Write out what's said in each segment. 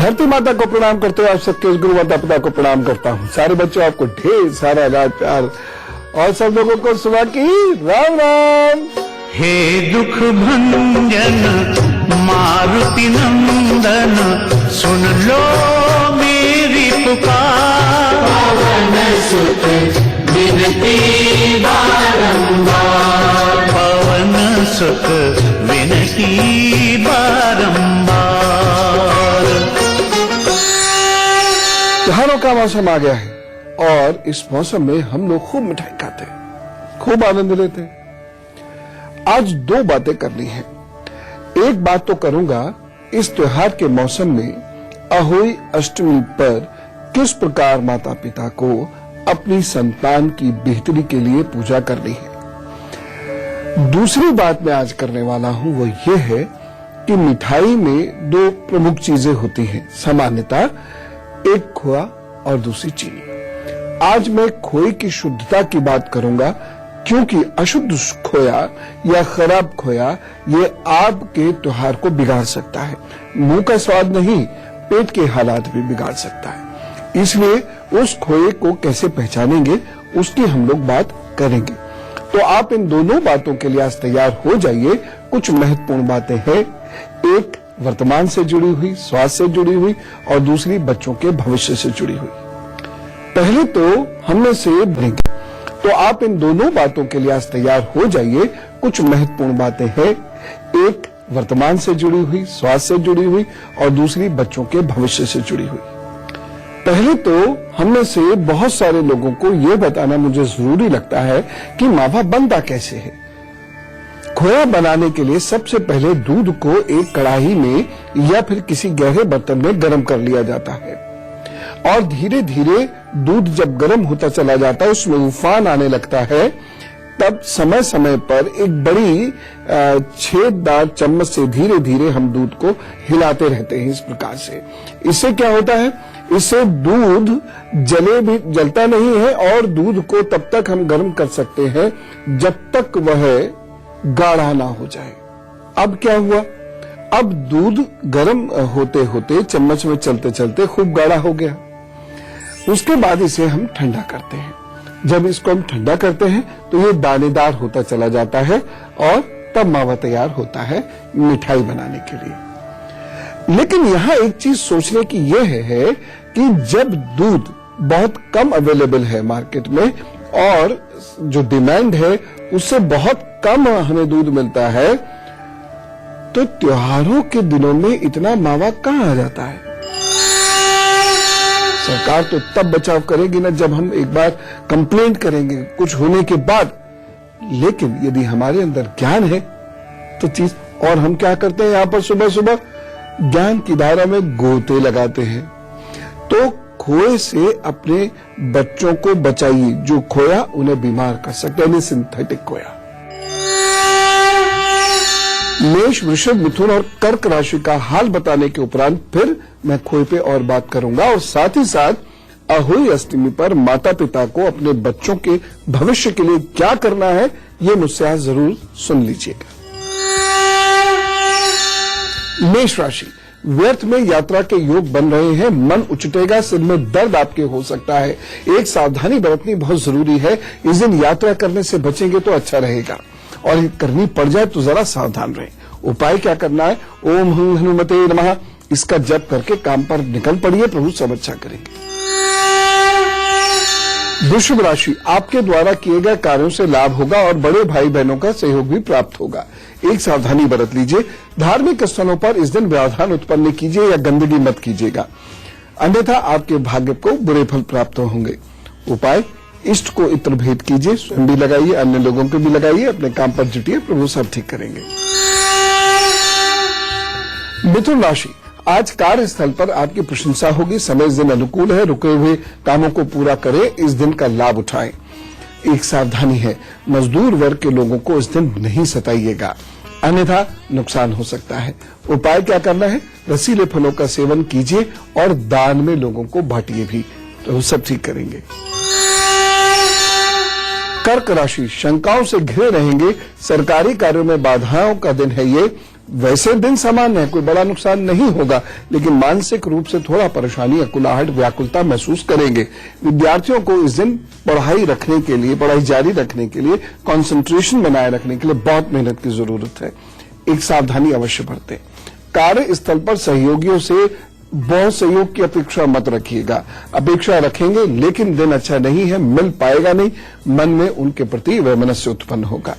धरती माता को प्रणाम करते हुए आप सबके उस गुरु माता पिता को प्रणाम करता हूँ। सारे बच्चों आपको ढेर सारा लाड प्यार और सब लोगों को सुबह की राम राम। हे दुख भंजन मारुति नंदन, सुन लो मेरी पुकार। पवन सुत विनती बारंबार, पवन सुत विनती बारंबार। त्योहारों का मौसम आ गया है और इस मौसम में हम लोग खूब मिठाई खाते हैं, खूब आनंद लेते हैं। आज दो बातें करनी है। एक बात तो करूंगा, इस त्योहार के मौसम में अहोई अष्टमी पर किस प्रकार माता पिता को अपनी संतान की बेहतरी के लिए पूजा करनी है। दूसरी बात मैं आज करने वाला हूं वो ये है कि मिठाई में दो प्रमुख चीजें होती हैं सामान्यतः, एक खोआ और दूसरी चीनी। आज मैं खोए की शुद्धता की बात करूंगा क्योंकि अशुद्ध खोया या खराब खोया ये आपके त्योहार को बिगाड़ सकता है। मुंह का स्वाद नहीं, पेट के हालात भी बिगाड़ सकता है। इसलिए उस खोए को कैसे पहचानेंगे उसकी हम लोग बात करेंगे। तो आप इन दोनों बातों के लिए आज तैयार हो जाइए। कुछ महत्वपूर्ण बातें हैं, एक वर्तमान से जुड़ी हुई, स्वास्थ्य से जुड़ी हुई और दूसरी बच्चों के भविष्य से जुड़ी हुई। पहले तो हमने से बनेंगे, तो आप इन दोनों बातों के लिए आज तैयार हो जाइए। कुछ महत्वपूर्ण बातें हैं, एक वर्तमान से जुड़ी हुई, स्वास्थ्य से जुड़ी हुई और दूसरी बच्चों के भविष्य से जुड़ी हुई। पहले तो हमने से बहुत सारे लोगों को यह बताना मुझे जरूरी लगता है कि मावा बनता कैसे है। खोया बनाने के लिए सबसे पहले दूध को एक कढ़ाई में या फिर किसी गहरे बर्तन में गर्म कर लिया जाता है और धीरे धीरे दूध जब गर्म होता चला जाता है, उसमें उफान आने लगता है, तब समय समय पर एक बड़ी छेददार चम्मच से धीरे धीरे हम दूध को हिलाते रहते हैं। इस प्रकार से इससे क्या होता है, इससे दूध जलता नहीं है और दूध को तब तक हम गर्म कर सकते हैं जब तक वह गाढ़ा ना हो जाए। अब क्या हुआ, अब दूध गर्म होते होते चम्मच में चलते चलते खूब गाढ़ा हो गया। उसके बाद इसे हम ठंडा करते हैं। जब इसको हम ठंडा करते हैं तो ये दानेदार होता चला जाता है और तब मावा तैयार होता है मिठाई बनाने के लिए। लेकिन यहाँ एक चीज सोचने की यह है कि जब दूध बहुत कम अवेलेबल है मार्केट में और जो डिमांड है उससे बहुत कम हमें दूध मिलता है, तो त्योहारों के दिनों में इतना मावा कहाँ आ जाता है। सरकार तो तब बचाव करेगी ना जब हम एक बार कंप्लेंट करेंगे कुछ होने के बाद। लेकिन यदि हमारे अंदर ज्ञान है तो चीज, और हम क्या करते हैं यहाँ पर सुबह सुबह ज्ञान की धारा में गोते लगाते हैं। तो खोए से अपने बच्चों को बचाइए, जो खोया उन्हें बीमार कर सकते हैं, सिंथेटिक खोया। मेष, वृषभ, मिथुन और कर्क राशि का हाल बताने के उपरांत फिर मैं खोए पे और बात करूंगा और साथ ही साथ अहोई अष्टमी पर माता पिता को अपने बच्चों के भविष्य के लिए क्या करना है ये मुझसे आज जरूर सुन लीजिएगा। मेष राशि, व्यर्थ में यात्रा के योग बन रहे हैं, मन उचटेगा, सिर में दर्द आपके हो सकता है। एक सावधानी बरतनी बहुत जरूरी है। इस दिन यात्रा करने से बचेंगे तो अच्छा रहेगा और करनी पड़ जाए तो जरा सावधान रहें। उपाय क्या करना है, ओम हं हनुमते नमः, इसका जप करके काम पर निकल पड़िए, प्रभु सब अच्छा करेंगे। वृषभ राशि, आपके द्वारा किए गए कार्यों से लाभ होगा और बड़े भाई बहनों का सहयोग भी प्राप्त होगा। एक सावधानी बरत लीजिए, धार्मिक स्थलों पर इस दिन व्यवधान उत्पन्न कीजिए या गंदगी मत कीजिएगा, अन्यथा आपके भाग्य को बुरे फल प्राप्त होंगे। उपाय, इष्ट को इत्र भेंट कीजिए, स्वयं भी लगाइए, अन्य लोगों को भी लगाइए, अपने काम पर जुटिए, प्रभु सब ठीक करेंगे। मिथुन राशि, आज कार्यस्थल पर आपकी प्रशंसा होगी, समय इस दिन अनुकूल है, रुके हुए कामों को पूरा करें, इस दिन का लाभ उठाएं। एक सावधानी है, मजदूर वर्ग के लोगों को इस दिन नहीं सताइएगा, अन्यथा नुकसान हो सकता है। उपाय क्या करना है, रसीले फलों का सेवन कीजिए और दान में लोगों को बांटिए भी, तो सब ठीक करेंगे। कर्क राशि, शंकाओं से घिरे रहेंगे, सरकारी कार्यों में बाधाओं का दिन है ये, वैसे दिन सामान्य है, कोई बड़ा नुकसान नहीं होगा, लेकिन मानसिक रूप से थोड़ा परेशानी, अकुलाहट, व्याकुलता महसूस करेंगे। विद्यार्थियों को इस दिन पढ़ाई रखने के लिए, पढ़ाई जारी रखने के लिए, कंसंट्रेशन बनाए रखने के लिए बहुत मेहनत की जरूरत है। एक सावधानी अवश्य बरतें। कार्यस्थल पर सहयोगियों से बहुत सहयोग की अपेक्षा मत रखिएगा। अपेक्षा रखेंगे लेकिन दिन अच्छा नहीं है, मिल पाएगा नहीं, मन में उनके प्रति वैमनस्य उत्पन्न होगा।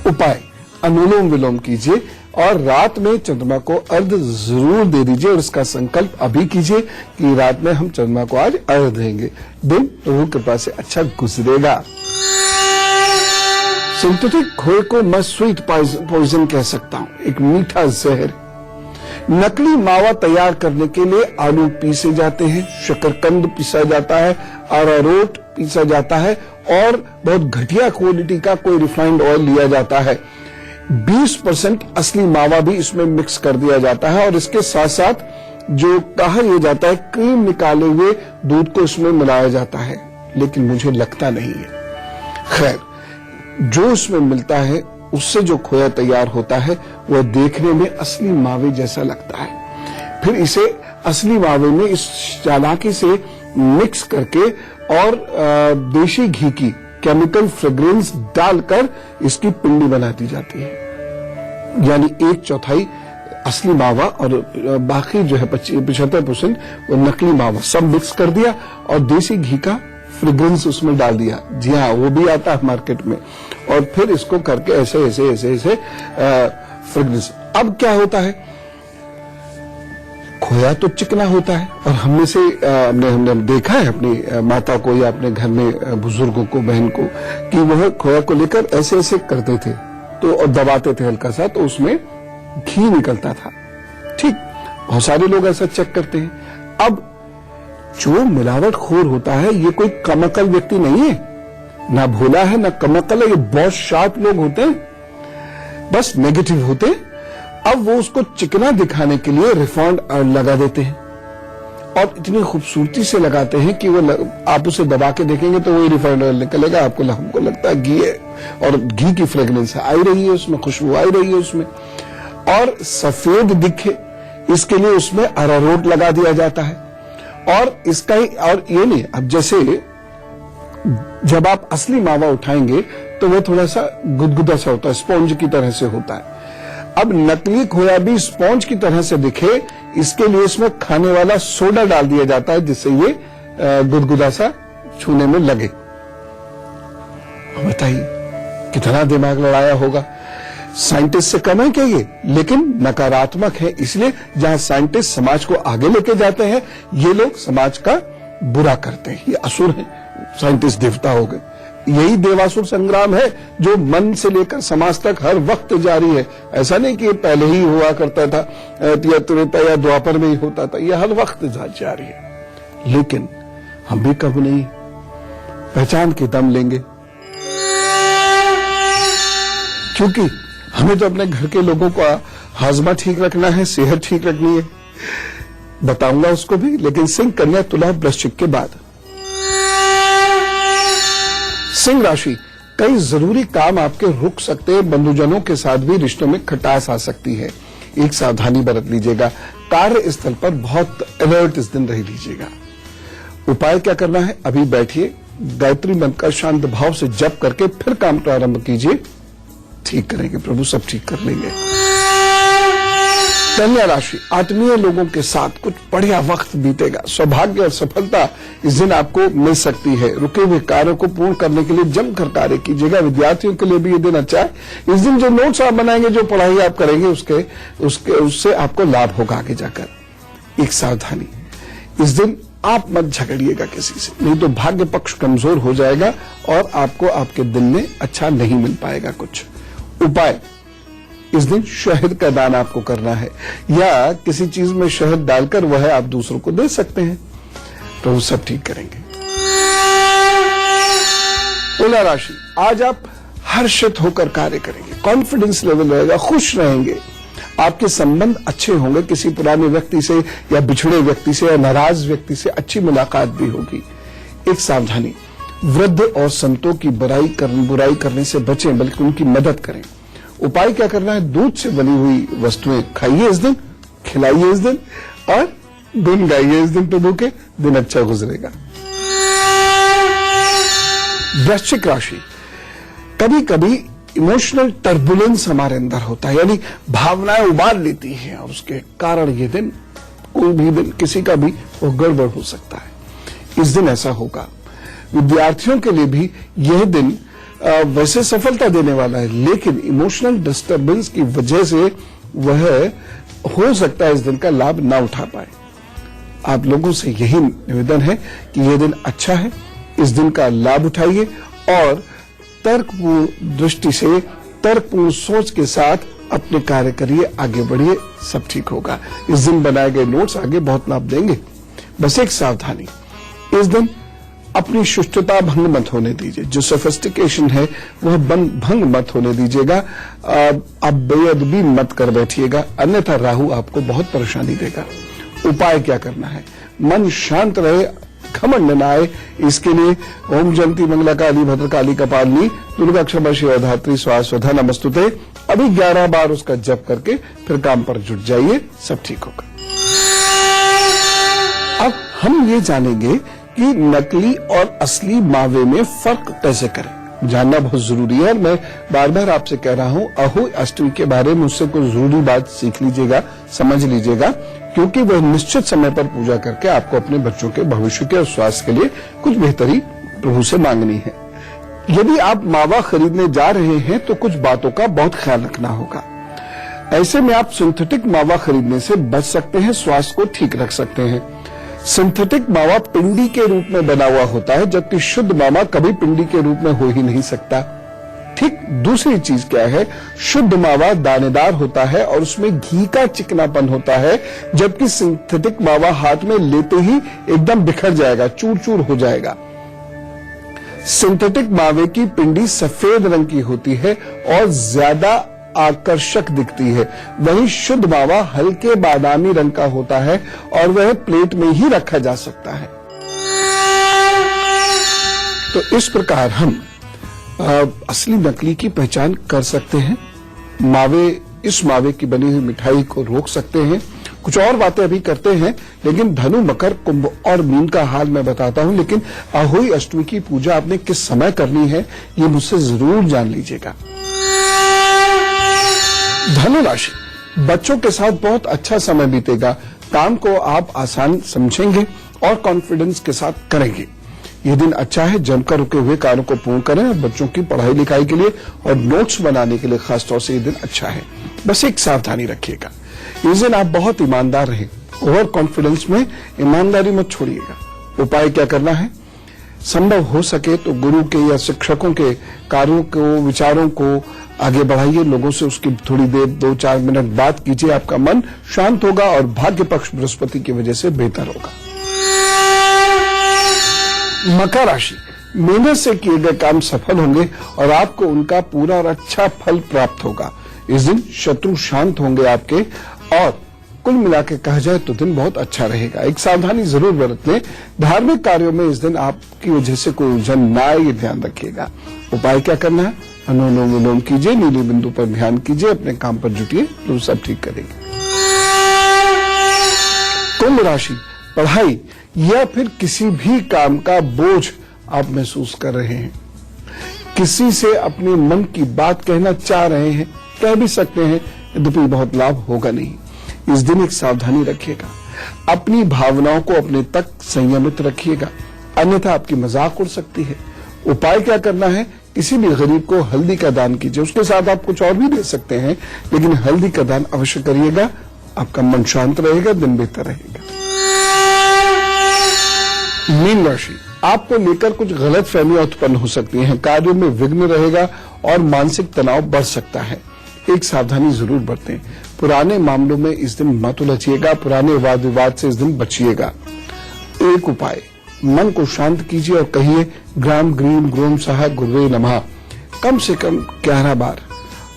उपाय, अनुलोम विलोम कीजिए और रात में चंद्रमा को अर्घ जरूर दे दीजिए और इसका संकल्प अभी कीजिए कि रात में हम चंद्रमा को आज अर्घ देंगे। दिन प्रभु कृपा से अच्छा गुजरेगा। सिंथेटिक खोए को मैं स्वीट पॉइजन कह सकता हूं, एक मीठा जहर। नकली मावा तैयार करने के लिए आलू पीसे जाते हैं, शकरकंद पीसा जाता है, अरारोट पीसा जाता है और बहुत घटिया क्वालिटी का कोई रिफाइंड ऑयल लिया जाता है। 20% असली मावा भी इसमें मिक्स कर दिया जाता है और इसके साथ साथ जो कहा यह जाता है क्रीम निकाले हुए दूध को इसमें मिलाया जाता है, लेकिन मुझे लगता नहीं है। खैर, जो इसमें मिलता है उससे जो खोया तैयार होता है वह देखने में असली मावे जैसा लगता है। फिर इसे असली मावे में इस चालाकी से मिक्स करके और देशी घी की केमिकल फ्रेग्रेंस डालकर इसकी पिंडी बना दी जाती है। यानी 1/4 असली मावा और बाकी जो है 75% वो नकली मावा, सब मिक्स कर दिया और देसी घी का फ्रेग्रेंस उसमें डाल दिया। जी हाँ, वो भी आता है मार्केट में। और फिर इसको करके ऐसे ऐसे ऐसे ऐसे फ्रेग्रेंस। अब क्या होता है, खोया तो चिकना होता है और हमने से हमने देखा है अपनी माता को या अपने घर में बुजुर्गों को, बहन को, कि वह खोया को लेकर ऐसे ऐसे करते थे तो और दबाते थे हल्का सा, तो उसमें घी निकलता था। ठीक, बहुत सारे लोग ऐसा चेक करते हैं। अब जो मिलावट खोर होता है ये कोई कमअकल व्यक्ति नहीं है, ना भोला है ना कमअकल है, ये बहुत शार्प लोग होते हैं, बस नेगेटिव होते हैं। अब वो उसको चिकना दिखाने के लिए रिफाइंड ऑयल लगा देते हैं और इतनी खूबसूरती से लगाते हैं कि वो आप उसे दबा के देखेंगे तो वही रिफाइंड ऑयल निकलेगा, हमको लगता है घी है और घी की फ्रेग्रेंस आई रही है उसमें, खुशबू आई रही है उसमें। और सफेद दिखे इसके लिए उसमें अरारोट लगा दिया जाता है और इसका ही, और ये नहीं, अब जैसे जब आप असली मावा उठाएंगे तो वो थोड़ा सा गुदगुदा सा होता है, स्पॉन्ज की तरह से होता है। अब नकली खोया भी स्पॉन्ज की तरह से दिखे इसके लिए इसमें खाने वाला सोडा डाल दिया जाता है जिससे ये गुदगुदा सा छूने में लगे। बताइए कितना दिमाग लड़ाया होगा। साइंटिस्ट से कम है क्या ये, लेकिन नकारात्मक है। इसलिए जहां साइंटिस्ट समाज को आगे लेके जाते हैं ये लोग समाज का बुरा करते हैं। ये असुर है, साइंटिस्ट देवता हो गए। यही देवासुर संग्राम है जो मन से लेकर समाज तक हर वक्त जारी है। ऐसा नहीं कि ये पहले ही हुआ करता था या त्रेता या द्वापर में ही होता था, ये हर वक्त जारी है। लेकिन हम भी कब नहीं पहचान के दम लेंगे, क्योंकि हमें तो अपने घर के लोगों का हाजमा ठीक रखना है, सेहत ठीक रखनी है। बताऊंगा उसको भी, लेकिन सिंह, कन्या, तुला, वृश्चिक के बाद सिंह राशि, कई जरूरी काम आपके रुक सकते हैं। बंधुजनों के साथ भी रिश्तों में खटास आ सकती है। एक सावधानी बरत लीजिएगा। कार्यस्थल पर बहुत अलर्ट इस दिन रह लीजिएगा। उपाय क्या करना है, अभी बैठिए, गायत्री मंत्र का शांत भाव से जप करके फिर काम प्रारंभ कीजिए। ठीक करेंगे प्रभु, सब ठीक कर लेंगे। कन्या राशि, आत्मीय लोगों के साथ कुछ बढ़िया वक्त बीतेगा। सौभाग्य और सफलता इस दिन आपको मिल सकती है। रुके हुए कार्यों को पूर्ण करने के लिए जमकर कार्य कीजिएगा। विद्यार्थियों के लिए भी ये दिन अच्छा है। इस दिन जो नोट्स आप बनाएंगे, जो पढ़ाई आप करेंगे, उससे आपको लाभ होगा आगे जाकर। एक सावधानी, इस दिन आप मत झगड़िएगा किसी से, नहीं तो भाग्य पक्ष कमजोर हो जाएगा और आपको आपके दिन में अच्छा नहीं मिल पाएगा कुछ। उपाय, इस दिन शहद का दान आपको करना है या किसी चीज में शहद डालकर वह आप दूसरों को दे सकते हैं। तो सब ठीक करेंगे। तुला राशि, आज आप हर्षित होकर कार्य करेंगे, कॉन्फिडेंस लेवल रहेगा, खुश रहेंगे। आपके संबंध अच्छे होंगे, किसी पुराने व्यक्ति से या बिछड़े व्यक्ति से या नाराज व्यक्ति से अच्छी मुलाकात भी होगी। एक सावधानी, वृद्ध और संतों की बुराई करने से बचें, बल्कि उनकी मदद करें। उपाय क्या करना है, दूध से बनी हुई वस्तुएं खाइए इस दिन, खिलाइए इस दिन और गुन गाइए इस दिन प्रभु के, दिन अच्छा गुजरेगा। वृश्चिक राशि, कभी कभी इमोशनल टर्बुलेंस हमारे अंदर होता है, यानी भावनाएं उबाल लेती हैं और उसके कारण ये दिन, कोई भी दिन किसी का भी वो गड़बड़ हो सकता है। इस दिन ऐसा होगा। विद्यार्थियों के लिए भी यह दिन वैसे सफलता देने वाला है, लेकिन इमोशनल डिस्टर्बेंस की वजह से वह हो सकता है इस दिन का लाभ ना उठा पाए। आप लोगों से यही निवेदन है कि यह दिन अच्छा है, इस दिन का लाभ उठाइए और तर्कपूर्ण दृष्टि से, तर्कपूर्ण सोच के साथ अपने कार्य करिए, आगे बढ़िए, सब ठीक होगा। इस दिन बनाए गए नोट्स आगे बहुत लाभ देंगे। बस एक सावधानी, इस दिन अपनी शिष्टता भंग मत होने दीजिए, जो सोफिस्टिकेशन है वह भंग मत होने दीजिएगा। आप बेअदबी मत कर बैठिएगा, अन्यथा राहु आपको बहुत परेशानी देगा। उपाय क्या करना है, मन शांत रहे, घमंड न आए, इसके लिए ओम जयंती मंगला काली भद्रकाली कपालिनी दुर्गा क्षमा शिवा धात्री स्वाहा नमस्तुते अभी 11 बार उसका जप करके फिर काम पर जुट जाइए, सब ठीक होगा। अब हम ये जानेंगे कि नकली और असली मावे में फर्क कैसे करें, जानना बहुत जरूरी है। मैं बार बार आपसे कह रहा हूं, अहोई अष्टमी के बारे में मुझसे कोई जरूरी बात सीख लीजिएगा, समझ लीजिएगा, क्योंकि वह निश्चित समय पर पूजा करके आपको अपने बच्चों के भविष्य के और स्वास्थ्य के लिए कुछ बेहतरी प्रभु से मांगनी है। यदि आप मावा खरीदने जा रहे हैं तो कुछ बातों का बहुत ख्याल रखना होगा। ऐसे में आप सिंथेटिक मावा खरीदने से बच सकते हैं, स्वास्थ्य को ठीक रख सकते हैं। सिंथेटिक मावा पिंडी के रूप में बना हुआ होता है, जबकि शुद्ध मावा कभी पिंडी के रूप में हो ही नहीं सकता। ठीक दूसरी चीज क्या है, शुद्ध मावा दानेदार होता है और उसमें घी का चिकनापन होता है, जबकि सिंथेटिक मावा हाथ में लेते ही एकदम बिखर जाएगा, चूर चूर हो जाएगा। सिंथेटिक मावे की पिंडी सफेद रंग की होती है और ज्यादा आकर्षक दिखती है, वहीं शुद्ध मावा हल्के बादामी रंग का होता है और वह प्लेट में ही रखा जा सकता है। तो इस प्रकार हम असली नकली की पहचान कर सकते हैं। इस मावे की बनी हुई मिठाई को रोक सकते हैं। कुछ और बातें अभी करते हैं, लेकिन धनु, मकर, कुंभ और मीन का हाल मैं बताता हूं। लेकिन अहोई अष्टमी की पूजा आपने किस समय करनी है ये मुझसे जरूर जान लीजिएगा। धनु राशि, बच्चों के साथ बहुत अच्छा समय बीतेगा, काम को आप आसान समझेंगे और कॉन्फिडेंस के साथ करेंगे। यह दिन अच्छा है, जमकर रुके हुए कार्यों को पूर्ण करें और बच्चों की पढ़ाई लिखाई के लिए और नोट्स बनाने के लिए खासतौर से यह दिन अच्छा है। बस एक सावधानी रखिएगा, इस दिन आप बहुत ईमानदार रहें, ओवर कॉन्फिडेंस में ईमानदारी मत छोड़िएगा। उपाय क्या करना है, संभव हो सके तो गुरु के या शिक्षकों के कार्यों को, विचारों को आगे बढ़ाइए, लोगों से उसकी थोड़ी देर 2-4 मिनट बात कीजिए, आपका मन शांत होगा और भाग्य पक्ष बृहस्पति की वजह से बेहतर होगा। मकर राशि, मेहनत से किए गए काम सफल होंगे और आपको उनका पूरा और अच्छा फल प्राप्त होगा। इस दिन शत्रु शांत होंगे आपके और कुल मिला के कहा जाए तो दिन बहुत अच्छा रहेगा। एक सावधानी जरूर बरतें, धार्मिक कार्यों में इस दिन आपकी वजह से कोई उलझन ना आए, ये ध्यान रखिएगा। उपाय क्या करना है, अनुलोम विलोम कीजिए, नीली बिंदु पर ध्यान कीजिए, अपने काम पर जुटिए, तो सब ठीक करेंगे। कुंभ राशि, पढ़ाई या फिर किसी भी काम का बोझ आप महसूस कर रहे हैं, किसी से अपने मन की बात कहना चाह रहे हैं, कह भी सकते हैं, यद्यपि बहुत लाभ होगा नहीं। इस दिन एक सावधानी रखिएगा, अपनी भावनाओं को अपने तक संयमित रखिएगा, अन्यथा आपकी मजाक उड़ सकती है। उपाय क्या करना है, किसी भी गरीब को हल्दी का दान कीजिए, उसके साथ आप कुछ और भी दे सकते हैं, लेकिन हल्दी का दान अवश्य करिएगा, आपका मन शांत रहेगा, दिन बेहतर रहेगा। मीन राशि, आपको लेकर कुछ गलत फहमियां उत्पन्न हो सकती हैं, कार्यों में विघ्न रहेगा और मानसिक तनाव बढ़ सकता है। एक सावधानी जरूर बरतें, पुराने मामलों में इस दिन मत उलझिएगा, पुराने वाद विवाद से इस दिन बचिएगा। एक उपाय, मन को शांत कीजिए और कहिए ग्राम ग्रीम ग्रोम सहा गुरुवे नमः कम से कम 11 बार,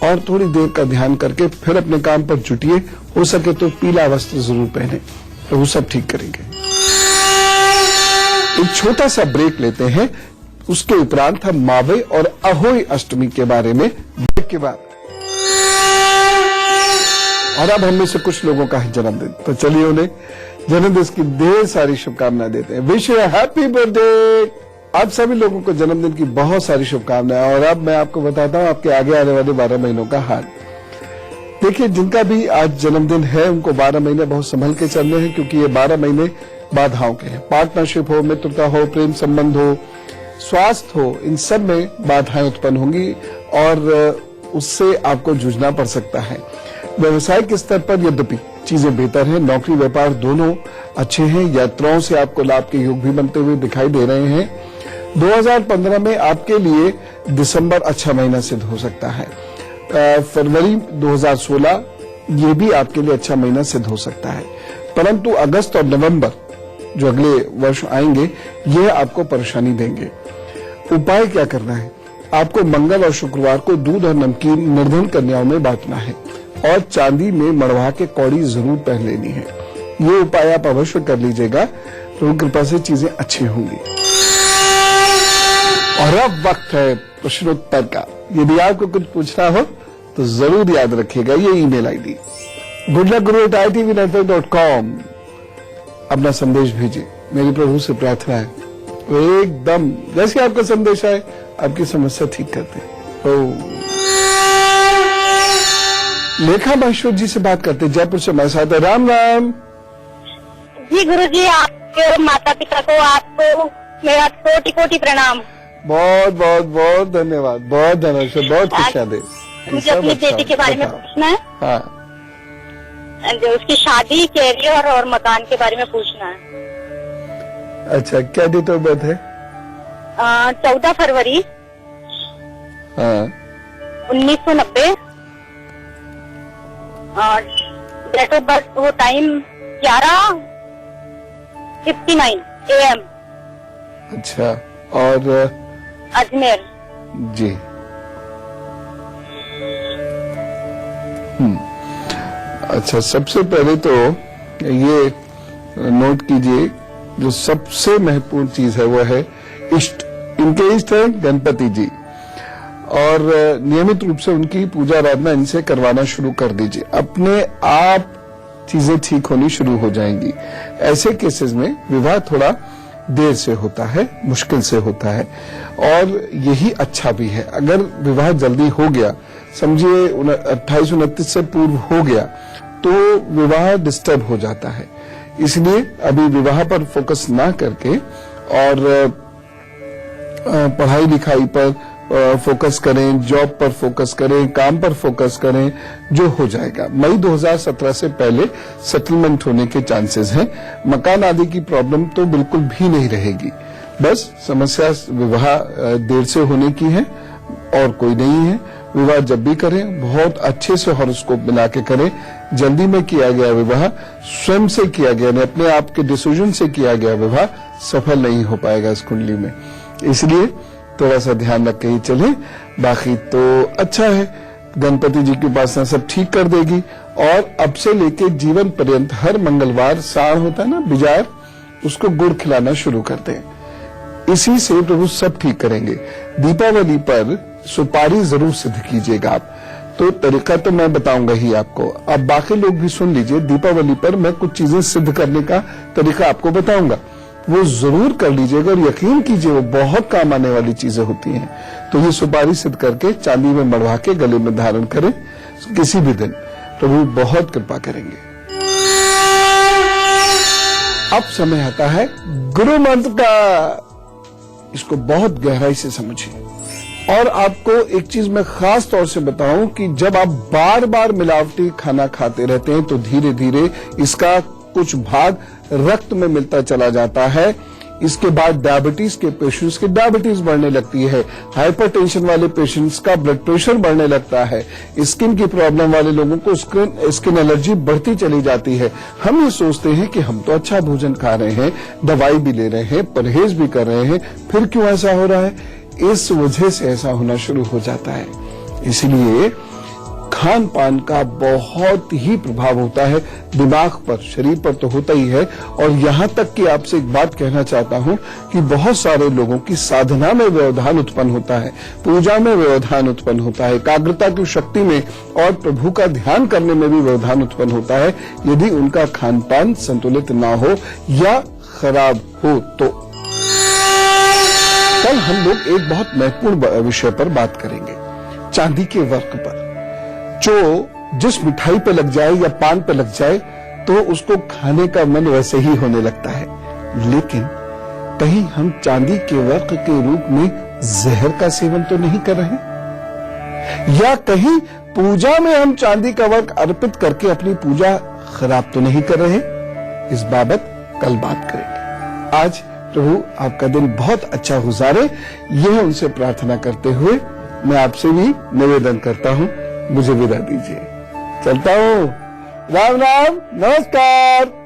और थोड़ी देर का ध्यान करके फिर अपने काम पर जुटिए। हो सके तो पीला वस्त्र जरूर पहने, तो वो सब ठीक करेंगे। एक छोटा सा ब्रेक लेते हैं, उसके उपरांत हम मावे और अहोई अष्टमी के बारे में ब्रेक के बाद और अब हम में से कुछ लोगों का है जन्मदिन, तो चलिए उन्हें जन्मदिन की ढेर सारी शुभकामनाएं देते हैं। Wish you happy birthday. आप सभी लोगों को जन्मदिन की बहुत सारी शुभकामनाएं। और अब मैं आपको बताता हूं आपके आगे आने वाले 12 महीनों का हाल। देखिए, जिनका भी आज जन्मदिन है उनको 12 महीने बहुत संभल के चलने हैं, क्योंकि ये 12 महीने बाधाओं के हैं। पार्टनरशिप हो, मित्रता हो, प्रेम संबंध हो, स्वास्थ्य हो, इन सब में बाधाएं उत्पन्न होंगी और उससे आपको जूझना पड़ सकता है। व्यवसायिक स्तर पर यद्यपि चीजें बेहतर हैं, नौकरी व्यापार दोनों अच्छे हैं। यात्राओं से आपको लाभ के योग भी बनते हुए दिखाई दे रहे हैं। 2015 में आपके लिए दिसंबर अच्छा महीना सिद्ध हो सकता है। फरवरी 2016 ये भी आपके लिए अच्छा महीना सिद्ध हो सकता है, परंतु अगस्त और नवंबर जो अगले वर्ष आएंगे ये आपको परेशानी देंगे। उपाय क्या करना है? आपको मंगल और शुक्रवार को दूध और नमकीन निर्धन कन्याओं में बांटना है और चांदी में मड़वा के कौड़ी जरूर पहन लेनी है। ये उपाय आप अवश्य कर लीजिएगा, प्रभु कृपा से चीजें अच्छी होंगी। और अब वक्त है प्रश्नोत्तर का। यदि आपको कुछ पूछना हो तो जरूर याद रखिएगा ये ईमेल आईडी goodluckguru@itv.com। अपना संदेश भेजिए। मेरी प्रभु से प्रार्थना है वो एकदम जैसे आपका संदेश आए आपकी समस्या ठीक करते हैं। लेखा महेश्वर जी से बात करते, जयपुर से हमारे साथ है। राम राम जी गुरु जी, आपके और माता पिता को आपको मेरा कोटि कोटि प्रणाम। बहुत बहुत बहुत धन्यवाद, बहुत धन्यवाद, बहुत खुशियाँ दे। मुझे अपनी बेटी के बारे में पूछना है। हाँ, जो उसकी शादी, कैरियर और मकान के बारे में पूछना है। अच्छा, क्या डेट ऑफ बर्थ है? 14 फरवरी हाँ, 1990। डेट ऑफ बर्थ वो टाइम 11:59 AM। अच्छा, और अजमेर। जी, अच्छा, सबसे पहले तो ये नोट कीजिए, जो सबसे महत्वपूर्ण चीज है वो है इष्ट। इनके इष्ट है गणपति जी, और नियमित रूप से उनकी पूजा आराधना इनसे करवाना शुरू कर दीजिए। अपने आप चीजें ठीक होनी शुरू हो जाएंगी। ऐसे केसेस में विवाह थोड़ा देर से होता है, मुश्किल से होता है, और यही अच्छा भी है। अगर विवाह जल्दी हो गया, समझिए 28-29 से पूर्व हो गया, तो विवाह डिस्टर्ब हो जाता है। इसलिए अभी विवाह पर फोकस ना करके और पढ़ाई लिखाई पर फोकस करें, जॉब पर फोकस करें, काम पर फोकस करें, जो हो जाएगा। मई 2017 से पहले सेटलमेंट होने के चांसेस हैं। मकान आदि की प्रॉब्लम तो बिल्कुल भी नहीं रहेगी। बस समस्या विवाह देर से होने की है और कोई नहीं है। विवाह जब भी करें बहुत अच्छे से हॉरोस्कोप मिला के करें। जल्दी में किया गया विवाह, स्वयं से किया गया, अपने आप के डिसीजन से किया गया विवाह सफल नहीं हो पाएगा इस कुंडली में। इसलिए थोड़ा सा ध्यान रख के ही चले। बाकी तो अच्छा है, गणपति जी की उपासना सब ठीक कर देगी। और अब से लेके जीवन पर्यंत हर मंगलवार साढ़ होता है ना, बिजार, उसको गुड़ खिलाना शुरू करते हैं। इसी से प्रभु सब ठीक करेंगे। दीपावली पर सुपारी जरूर सिद्ध कीजिएगा आप। तो तरीका तो मैं बताऊंगा ही आपको, अब बाकी लोग भी सुन लीजिए। दीपावली पर मैं कुछ चीजें सिद्ध करने का तरीका आपको बताऊंगा, वो जरूर कर लीजिएगा और यकीन कीजिए वो बहुत काम आने वाली चीजें होती हैं। तो ये सुपारी सिद्ध करके चांदी में मड़वा के गले में धारण करें किसी भी दिन, प्रभु बहुत कृपा करेंगे। अब समय आता है गुरु मंत्र का। इसको बहुत गहराई से समझिए। और आपको एक चीज मैं खास तौर से बताऊं कि जब आप बार बार मिलावटी खाना खाते रहते हैं तो धीरे धीरे इसका कुछ भाग रक्त में मिलता चला जाता है। इसके बाद डायबिटीज के पेशेंट्स की डायबिटीज बढ़ने लगती है, हाइपरटेंशन वाले पेशेंट्स का ब्लड प्रेशर बढ़ने लगता है, स्किन की प्रॉब्लम वाले लोगों को स्किन एलर्जी बढ़ती चली जाती है। हम ये सोचते हैं कि हम तो अच्छा भोजन खा रहे हैं, दवाई भी ले रहे हैं, परहेज भी कर रहे हैं, फिर क्यों ऐसा हो रहा है? इस वजह से ऐसा होना शुरू हो जाता है। इसलिए खान पान का बहुत ही प्रभाव होता है दिमाग पर, शरीर पर तो होता ही है। और यहां तक कि आपसे एक बात कहना चाहता हूं कि बहुत सारे लोगों की साधना में व्यवधान उत्पन्न होता है, पूजा में व्यवधान उत्पन्न होता है, एकाग्रता की शक्ति में और प्रभु का ध्यान करने में भी व्यवधान उत्पन्न होता है यदि उनका खान पान संतुलित ना हो या खराब हो तो। कल हम लोग एक बहुत महत्वपूर्ण विषय पर बात करेंगे, चांदी के वर्क पर। जो जिस मिठाई पे लग जाए या पान पे लग जाए तो उसको खाने का मन वैसे ही होने लगता है, लेकिन कहीं हम चांदी के वर्क के रूप में जहर का सेवन तो नहीं कर रहे, या कहीं पूजा में हम चांदी का वर्क अर्पित करके अपनी पूजा खराब तो नहीं कर रहे। इस बाबत कल बात करेंगे। आज प्रभु आपका दिन बहुत अच्छा गुजारे, यह उनसे प्रार्थना करते हुए मैं आपसे भी निवेदन करता हूं, मुझे विदा दीजिए। चलता हूं। राम राम, नमस्कार।